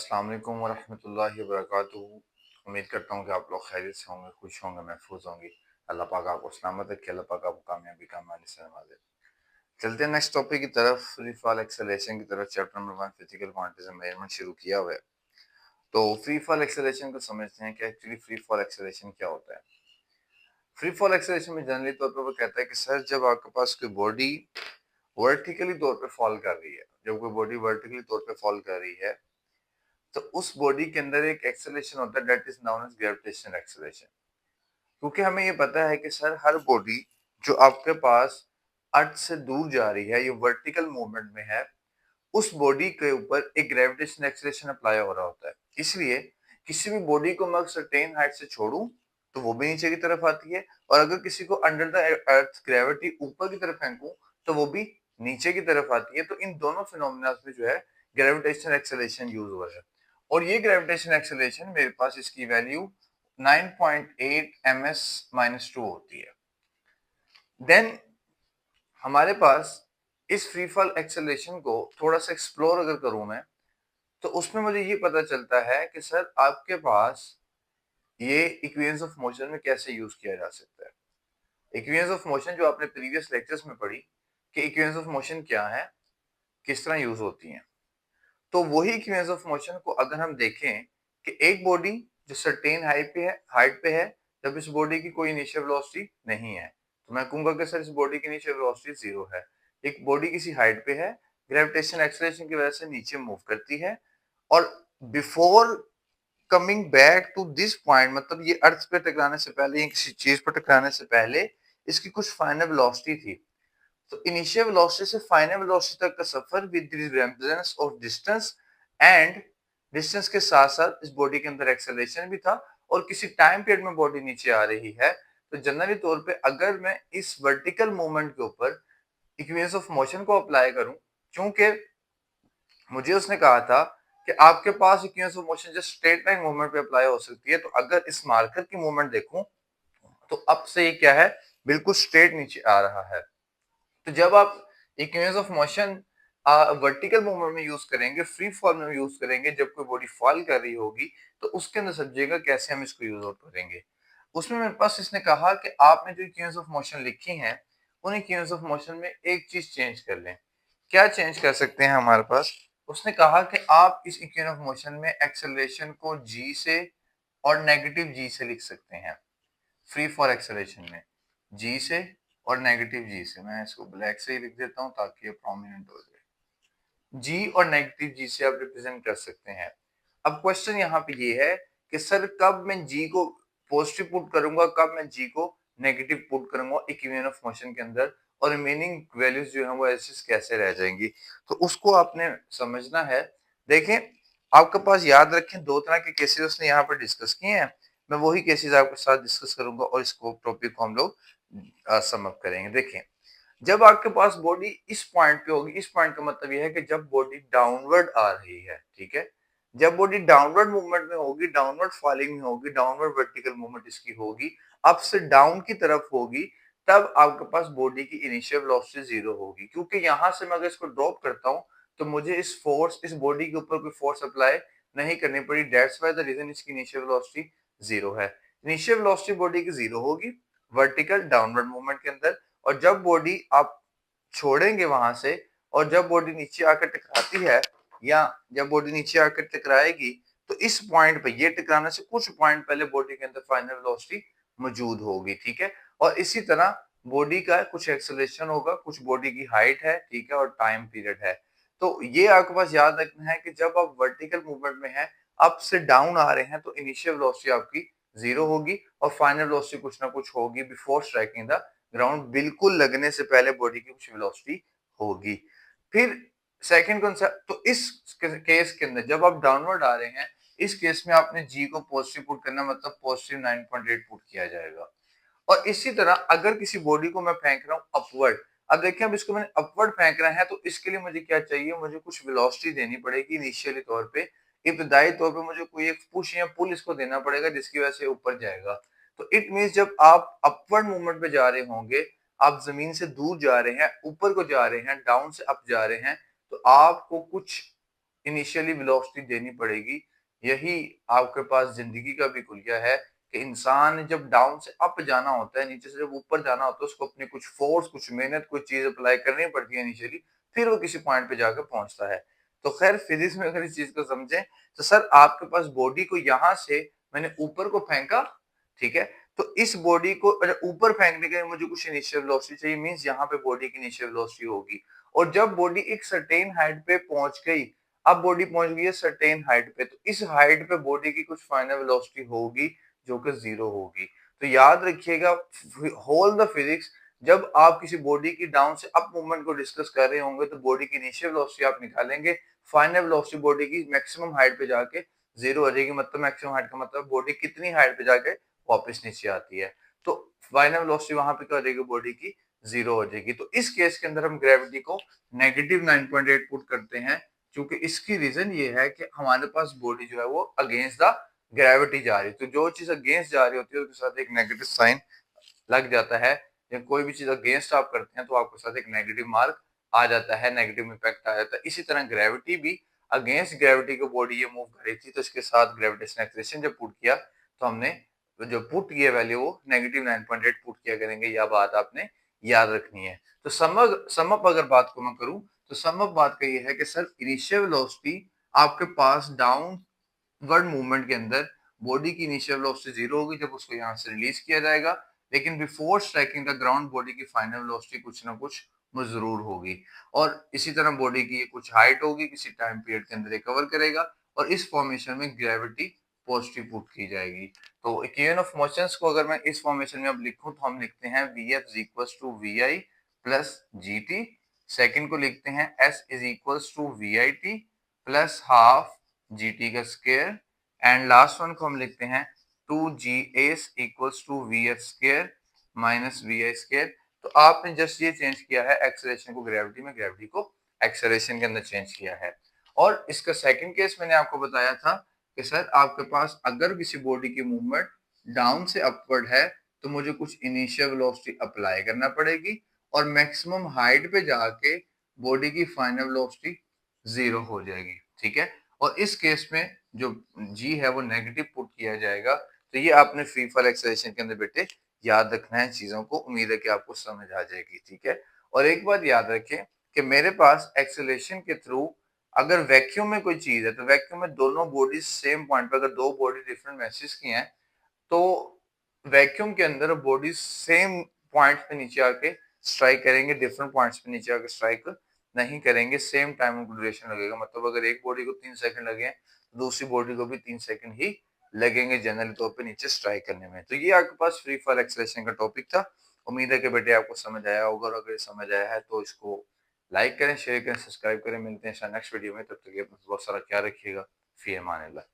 अस्सलाम वालेकुम वरहमतुल्लाहि वबरकातुहू। उम्मीद करता हूँ कि आप लोग खैरियत से होंगे, खुश होंगे, महफूज होंगे। अल्लाह पाक आपको सलामत रखे, अल्लाह पाक आपको कामयाबी का मानी से नवाजे। चलते हैं नेक्स्ट टॉपिक की तरफ, फ्री फॉल एक्सेलरेशन की तरफ। चैप्टर नंबर 1 फिजिकल क्वांटिज्म मेजरमेंट शुरू किया हुआ है। तो फ्री फॉल एक्सेलरेशन को समझते हैं कि एक्चुअली फ्री फॉल एक्सेलरेशन क्या होता है। फ्री फॉल एक्सेलरेशन में जनरली तौर पर वो कहता है कि सर जब आपके पास कोई बॉडी वर्टिकली तौर पे फॉल कर रही है, जब कोई बॉडी वर्टिकली तौर पे फॉल कर रही है, तो उस बॉडी के अंदर एक एक्सेलरेशन होता है, that is known as gravitational acceleration. क्योंकि हमें ये पता है कि सर हर बॉडी जो आपके पास अर्थ से दूर जा रही है, ये वर्टिकल मूवमेंट में है, उस बॉडी के ऊपर एक ग्रेविटेशनल एक्सेलरेशन अप्लाई हो रहा होता है। इसलिए किसी भी बॉडी को मैं सर्टेन हाइट से छोड़ूं तो वो भी नीचे की तरफ आती है, और अगर किसी को अंडर द अर्थ ग्रेविटी ऊपर की तरफ फेंकूं तो वो भी नीचे की तरफ आती है। तो इन दोनों फिनोमेना में जो है ग्रेविटेशनल एक्सेलरेशन यूज हो रहा है। और ये ग्रेविटेशनल एक्सेलरेशन मेरे पास इसकी वैल्यू 9.8 ms-2 होती है। देन हमारे पास इस फ्री फॉल एक्सेलरेशन को थोड़ा सा एक्सप्लोर अगर करूं मैं, तो उसमें मुझे ये पता चलता है कि सर आपके पास ये इक्वेशंस ऑफ मोशन में कैसे यूज किया जा सकता है। इक्वेशंस ऑफ मोशन जो आपने प्रीवियस लेक्चर्स में पढ़ी कि इक्वेशंस ऑफ मोशन क्या है, किस तरह यूज होती हैं, तो वही इक्वेशंस ऑफ मोशन को अगर हम देखें कि एक बॉडी जो सर्टेन हाइट पे है, जब इस बॉडी की कोई इनिशियल वेलोसिटी नहीं है, तो मैं कहूंगा कि सर इस बॉडी की इनिशियल वेलोसिटी जीरो है। एक बॉडी किसी हाइट पे है, ग्रेविटेशन एक्सेलरेशन की वजह से नीचे मूव करती है, और before coming back to this point, मतलब ये अर्थ पे टकराने से पहले या किसी चीज पर टकराने से पहले इसकी कुछ फाइनल वेलोसिटी थी। तो इनिशियल वेलोसिटी से फाइनल वेलोसिटी तक का सफर with remembrance of distance, and distance के साथ साथ इस बॉडी के अंदर एक्सेलरेशन भी था, और किसी टाइम पीरियड में बॉडी नीचे आ रही है। तो जनरली तौर पे अगर मैं इस वर्टिकल मूवमेंट के ऊपर इक्वेशंस ऑफ मोशन को अप्लाई करूं, क्योंकि मुझे उसने कहा था कि आपके पास equations of motion just straight line movement पे अप्लाई हो सकती है, तो अगर इस मार्कर की मूवमेंट देखूं तो अब से ये क्या है, बिल्कुल स्ट्रेट नीचे आ रहा है। तो जब आप equations of motion vertical movement में यूज करेंगे, फ्री फॉल में यूज करेंगे, जब कोई बॉडी फॉल कर रही होगी, तो उसके अंदर समझिएगा कैसे हम इसको यूज आउट करेंगे। उसमें मेरे पास इसने कहा कि आपने जो इक्वेशंस ऑफ मोशन लिखी हैं, उन इक्वेशंस ऑफ मोशन में एक चीज चेंज कर लें। क्या चेंज कर सकते हैं हमारे पास? उसने कहा कि आप इस इक्वेशन ऑफ मोशन में एक्सेलरेशन को g से और नेगेटिव g से लिख सकते हैं। फ्री फॉल एक्सेलरेशन में g से और नेगेटिव g से, मैं इसको ब्लैक से ही लिख देता हूं ताकि ये प्रोमिनेंट हो जाए। g और नेगेटिव g से आप रिप्रेजेंट कर सकते हैं। अब क्वेश्चन यहाँ पे ये है कि सर कब मैं g को पॉजिटिव पुट करूंगा, कब मैं g को नेगेटिव पुट करूंगा इक्वेशन ऑफ मोशन के अंदर, और रिमेनिंग वैल्यूज जो है वो ऐसे कैसे रह जाएंगी, तो उसको आपने समझना है। देखें, आपके पास याद रखें दो तरह के केसेस उसने यहाँ पर डिस्कस किए हैं। मैं वही केसेस आपके साथ डिस्कस करूंगा और इसको टॉपिक को हम लोग सम अप करेंगे। देखें, जब आपके पास बॉडी इस पॉइंट पे होगी, इस पॉइंट का मतलब यह है कि जब बॉडी डाउनवर्ड आ रही है, ठीक है, जब बॉडी डाउनवर्ड मूवमेंट में होगी, डाउनवर्ड फॉलिंग में होगी, डाउनवर्ड वर्टिकल मूवमेंट इसकी होगी, अप से डाउन की तरफ होगी, तब आपके पास बॉडी की इनिशियल वेलोसिटी जीरो होगी। क्योंकि यहां से मैं अगर इसको ड्रॉप करता हूं तो मुझे इस बॉडी के ऊपर कोई फोर्स अप्लाई नहीं करनी पड़ी, दैट्स व्हाई द रीजन इसकी इनिशियल वेलोसिटी जीरो है। इनिशियल वेलोसिटी बॉडी की जीरो होगी वर्टिकल डाउनवर्ड मूवमेंट के अंदर, और जब बॉडी आप छोड़ेंगे वहां से, और जब बॉडी नीचे आकर टकराती है, या जब बॉडी नीचे आकर टकराएगी, तो इस पॉइंट पे, ये टकराने से कुछ पॉइंट पहले बॉडी के अंदर फाइनल वेलोसिटी मौजूद होगी, ठीक है। और इसी तरह बॉडी का कुछ एक्सेलरेशन होगा, कुछ बॉडी की हाइट है, ठीक है, और टाइम पीरियड है। तो ये आपके पास याद रखना है कि जब आप वर्टिकल मूवमेंट में हैं, अप से डाउन आ रहे हैं, तो इनिशियल वेलोसिटी आपकी जीरो होगी और फाइनल वेलोसिटी कुछ ना कुछ होगी बिफोर स्ट्राइकिंग द ग्राउंड, बिल्कुल लगने से पहले बॉडी की कुछ वेलोसिटी होगी। फिर सेकंड कॉन्सेप्ट, तो इस केस के अंदर जब आप डाउनवर्ड आ रहे हैं, इस केस में आपने जी को पॉजिटिव पुट करना, मतलब पॉजिटिव 9.8 पुट किया जाएगा। और इसी तरह अगर किसी बॉडी को मैं फेंक रहा हूं अपवर्ड, अब देखिए, अब इसको मैंने अपवर्ड फेंक रहा है, तो इसके लिए मुझे क्या चाहिए, मुझे कुछ वेलोसिटी देनी पड़ेगी इनिशियली तौर पे, इब्तदाई तौर पे मुझे कोई एक पुश या पुल इसको देना पड़ेगा जिसकी वजह से ऊपर जाएगा। तो इट मींस जब आप अपवर्ड मूवमेंट पे जा रहे होंगे, आप जमीन से दूर जा रहे हैं, ऊपर को जा रहे हैं, डाउन से अप जा रहे हैं, तो आपको कुछ इनिशियली वेलोसिटी देनी पड़ेगी। यही आपके पास जिंदगी का भी कुलिया है कि इंसान जब डाउन से अप जाना होता है, नीचे से जब ऊपर जाना होता है, उसको अपनी कुछ फोर्स, कुछ मेहनत, कुछ चीज अप्लाई करनी पड़ती है इनिशियली, फिर वो किसी पॉइंट पे जाकर पहुंचता है। तो खैर फिजिक्स में अगर इस चीज को समझें तो सर आपके पास बॉडी को यहां से मैंने ऊपर को फेंका, ठीक है, तो इस बॉडी को ऊपर फेंकने के लिए मुझे कुछ इनिशियल वेलोसिटी चाहिए, मींस यहाँ पे बॉडी की इनिशियल वेलोसिटी होगी। और जब बॉडी एक सर्टेन हाइट पे पहुंच गई, अब बॉडी पहुंच गई है सर्टेन हाइट पे, तो इस हाइट पे बॉडी की कुछ फाइनल वेलोसिटी होगी जो कि जीरो होगी। तो याद रखिएगा होल द फिजिक्स, जब आप किसी बॉडी की डाउन से अप मूवमेंट को डिस्कस कर रहे होंगे तो बॉडी की इनिशियल वेलोसिटी आप निकालेंगे, फाइनल वेलोसिटी बॉडी की मैक्सिमम हाइट पे जाके जीरो हो जाएगी। मतलब मैक्सिमम हाइट का मतलब बॉडी कितनी हाइट पे जाके वापस नीचे आती है, तो फाइनल वेलोसिटी वहां पे क्या हो जाएगी, बॉडी की जीरो हो जाएगी। तो इस केस के अंदर हम ग्रेविटी को -9.8 पुट करते हैं, क्योंकि इसकी रीजन ये है कि हमारे पास बॉडी जो है वो अगेंस्ट द ग्रेविटी जा रही है। तो जो चीज अगेंस्ट जा रही होती है उसके साथ एक नेगेटिव साइन लग जाता है। जब कोई भी चीज अगेंस्ट आप करते हैं तो आपके साथ एक नेगेटिव मार्क आ जाता है, नेगेटिव इम्पैक्ट आ जाता है। इसी तरह ग्रेविटी भी अगेंस्ट ग्रेविटी को बॉडी ये मूव कर रही थी, तो इसके साथ ग्रेविटेशनल एक्सेलरेशन जब पुट किया तो हमने जो पुट किया वैल्यू वो -9.8 पुट किया करेंगे। यह बात आपने याद रखनी है। तो समअप अगर बात को मैं करूं तो समअप बात का ये है कि सर इनिशियल वेलोसिटी आपके पास डाउनवर्ड मूवमेंट के अंदर बॉडी की इनिशियल वेलोसिटी जीरो होगी जब उसको यहाँ से रिलीज किया जाएगा, लेकिन before striking the ground body की फाइनल वेलोसिटी कुछ ना कुछ वो जरूर होगी। और इसी तरह बॉडी की ये कुछ हाइट होगी, किसी टाइम पीरियड के अंदर रिकवर करेगा, और इस फॉर्मेशन में ग्रेविटी पॉजिटिव पुट की जाएगी। तो इक्वेशन ऑफ मोशंस को अगर मैं इस फॉर्मेशन में अब लिखूं तो हम लिखते हैं Vf is equals to Vi plus Gt। Second को लिखते हैं S is equals to Vit plus half Gt का स्क्वायर। एंड लास्ट वन को हम लिखते हैं 2Gs equals to Vf square minus Vi square. तो आपने जस्ट ये चेंज किया है एक्सेलरेशन को ग्रेविटी में, ग्रेविटी को एक्सेलरेशन के अंदर चेंज किया है। और इसका सेकंड केस मैंने आपको बताया था कि सर आपके पास अगर किसी बॉडी की मूवमेंट डाउन से अपवर्ड है तो मुझे कुछ इनिशियल वेलोसिटी अप्लाई करना पड़ेगी, और मैक्सिमम हाइट पे जाके बॉडी की फाइनल वेलोसिटी जीरो हो जाएगी, ठीक है। और इस केस में जो जी है वो नेगेटिव पुट किया जाएगा। तो ये आपने फ्री फॉल एक्सेलरेशन के अंदर बेटे याद रखना है चीजों को, उम्मीद है कि आपको समझ आ जाएगी, ठीक है। और एक बात याद रखें कि मेरे पास एक्सेलरेशन के थ्रू अगर वैक्यूम में कोई चीज है तो वैक्यूम में दोनों बॉडी सेम पॉइंट पर, अगर दो बॉडी डिफरेंट मैसेज की हैं तो वैक्यूम के अंदर बॉडी सेम पॉइंट पे नीचे आके स्ट्राइक करेंगे, डिफरेंट पॉइंट्स पे नीचे आके स्ट्राइक नहीं करेंगे। सेम टाइम उनको ड्यूरेशन लगेगा, मतलब अगर एक बॉडी को 3 सेकंड लगे हैं तो दूसरी बॉडी को भी 3 सेकंड ही लगेंगे जनरली तौर पे नीचे स्ट्राइक करने में। तो ये आपके पास फ्री फॉल एक्सेलरेशन का टॉपिक था। उम्मीद है कि बेटे आपको समझ आया होगा, और अगर समझ आया है तो इसको लाइक करें, शेयर करें, सब्सक्राइब करें। मिलते हैं नेक्स्ट वीडियो में, तब तक बहुत सारा ख्याल रखिएगा। फी अमान अल्लाह।